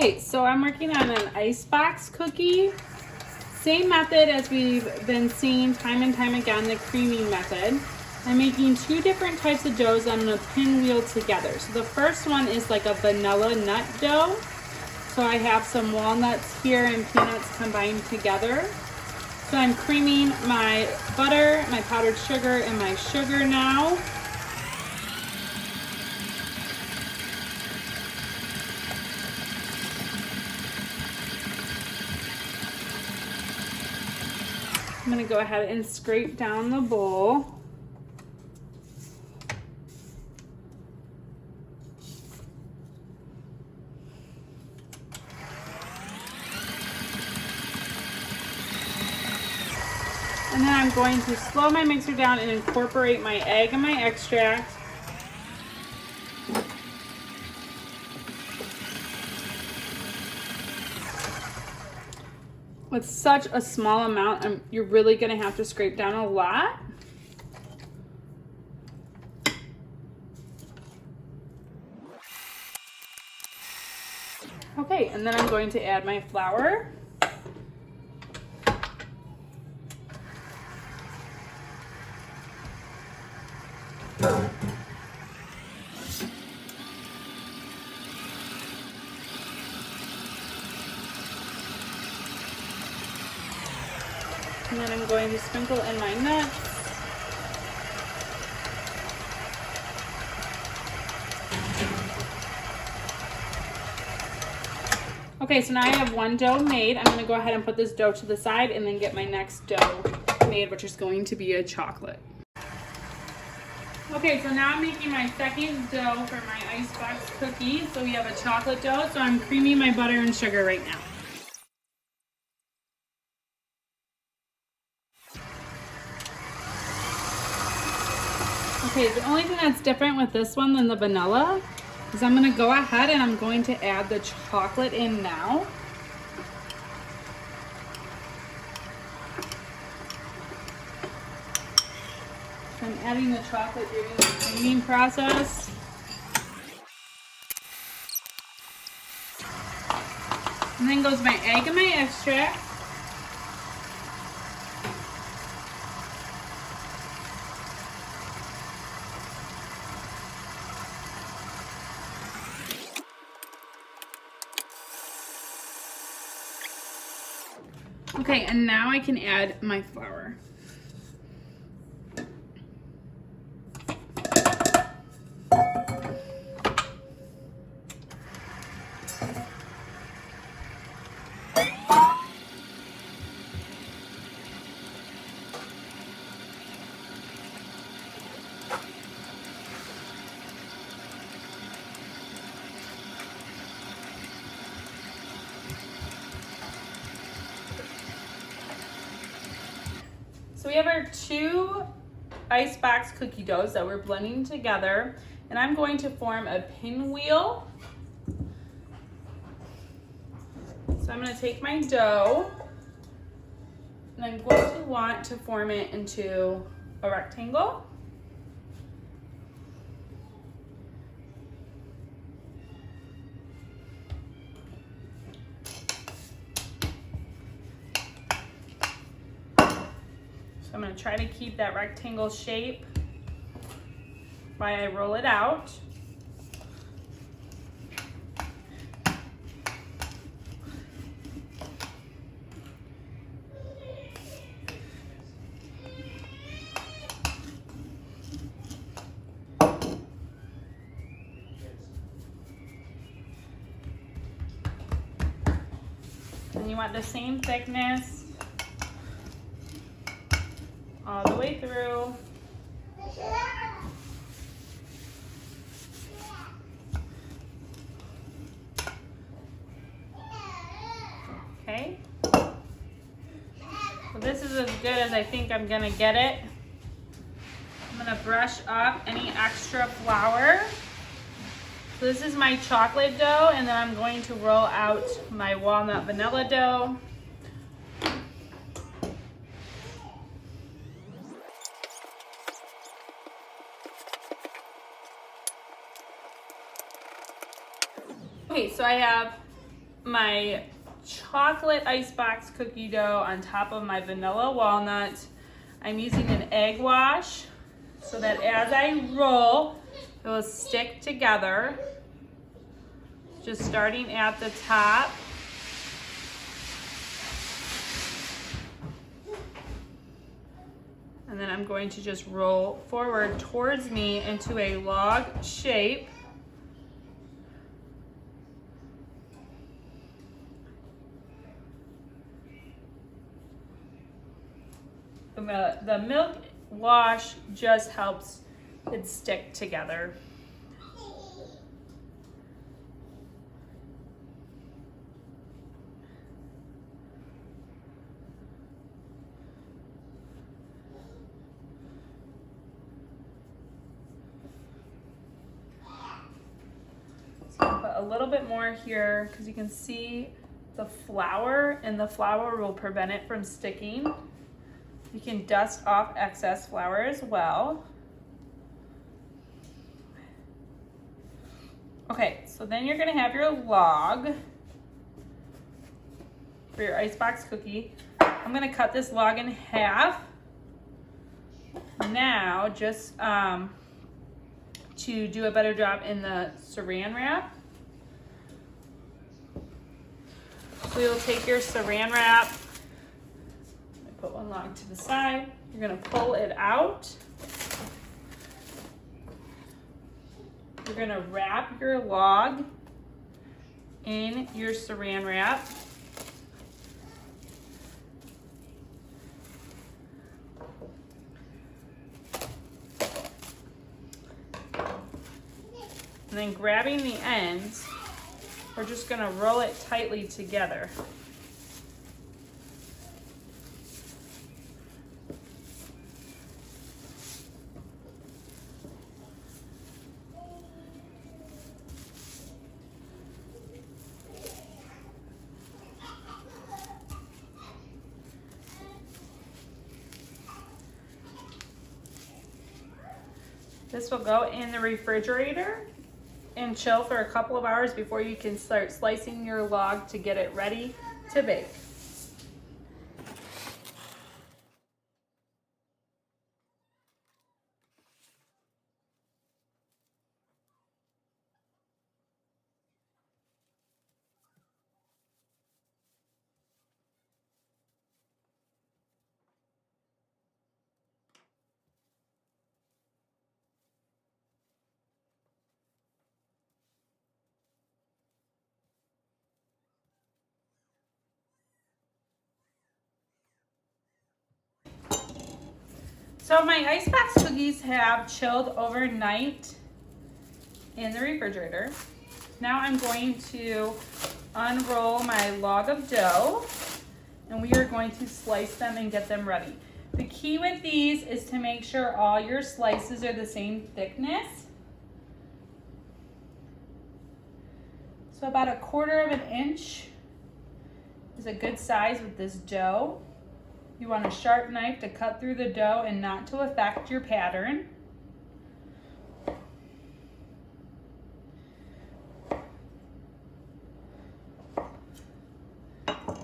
Okay, so I'm working on an icebox cookie. Same method as we've been seeing time and time again, the creaming method. I'm making two different types of doughs I'm gonna pinwheel together. So the first one is like a vanilla nut dough. So I have some walnuts here and peanuts combined together. So I'm creaming my butter, my powdered sugar, and my sugar now. I'm gonna go ahead and scrape down the bowl. And then I'm going to slow my mixer down and incorporate my egg and my extract. With such a small amount, you're really gonna have to scrape down a lot. Okay, and then I'm going to add my flour. And then I'm going to sprinkle in my nuts. Okay, so now I have one dough made. I'm gonna go ahead and put this dough to the side and then get my next dough made, which is going to be a chocolate. Okay, so now I'm making my second dough for my icebox cookie. So we have a chocolate dough, so I'm creaming my butter and sugar right now. Okay, the only thing that's different with this one than the vanilla is I'm gonna go ahead and I'm going to add the chocolate in now. So I'm adding the chocolate during the creaming process. And then goes my egg and my extract. Okay, and now I can add my flour. So we have our two icebox cookie doughs that we're blending together, and I'm going to form a pinwheel. So I'm going to take my dough, and I'm going to want to form it into a rectangle. So I'm going to try to keep that rectangle shape while I roll it out. And you want the same thickness all the way through. Okay. So this is as good as I think I'm gonna get it. I'm gonna brush up any extra flour. So this is my chocolate dough, and then I'm going to roll out my walnut vanilla dough. Okay, so I have my chocolate icebox cookie dough on top of my vanilla walnut. I'm using an egg wash so that as I roll, it will stick together. Just starting at the top. And then I'm going to just roll forward towards me into a log shape. The milk wash just helps it stick together. So I'll put a little bit more here because you can see the flour, and the flour will prevent it from sticking. You can dust off excess flour as well. Okay, so then you're gonna have your log for your icebox cookie. I'm gonna cut this log in half. Now, just to do a better job in the saran wrap. So you'll take your saran wrap, put one log to the side. You're gonna pull it out. You're gonna wrap your log in your saran wrap. And then grabbing the ends, we're just gonna roll it tightly together. This will go in the refrigerator and chill for a couple of hours before you can start slicing your log to get it ready to bake. So my icebox cookies have chilled overnight in the refrigerator. Now I'm going to unroll my log of dough, and we are going to slice them and get them ready. The key with these is to make sure all your slices are the same thickness. So about 1/4 of an inch is a good size with this dough. You want a sharp knife to cut through the dough and not to affect your pattern.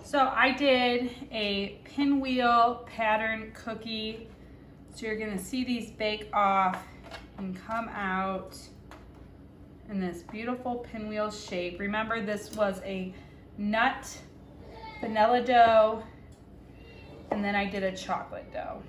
So I did a pinwheel pattern cookie. So you're gonna see these bake off and come out in this beautiful pinwheel shape. Remember, this was a nut vanilla dough, and then I did a chocolate dough.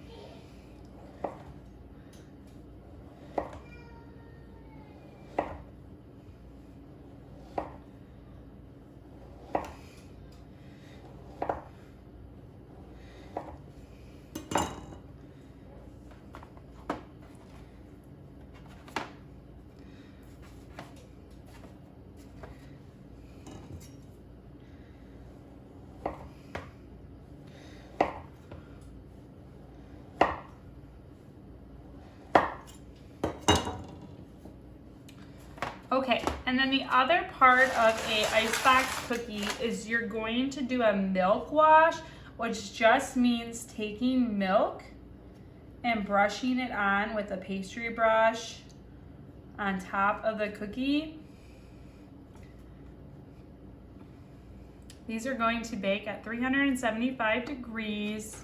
Okay, and then the other part of a icebox cookie is you're going to do a milk wash, which just means taking milk and brushing it on with a pastry brush on top of the cookie. These are going to bake at 375 degrees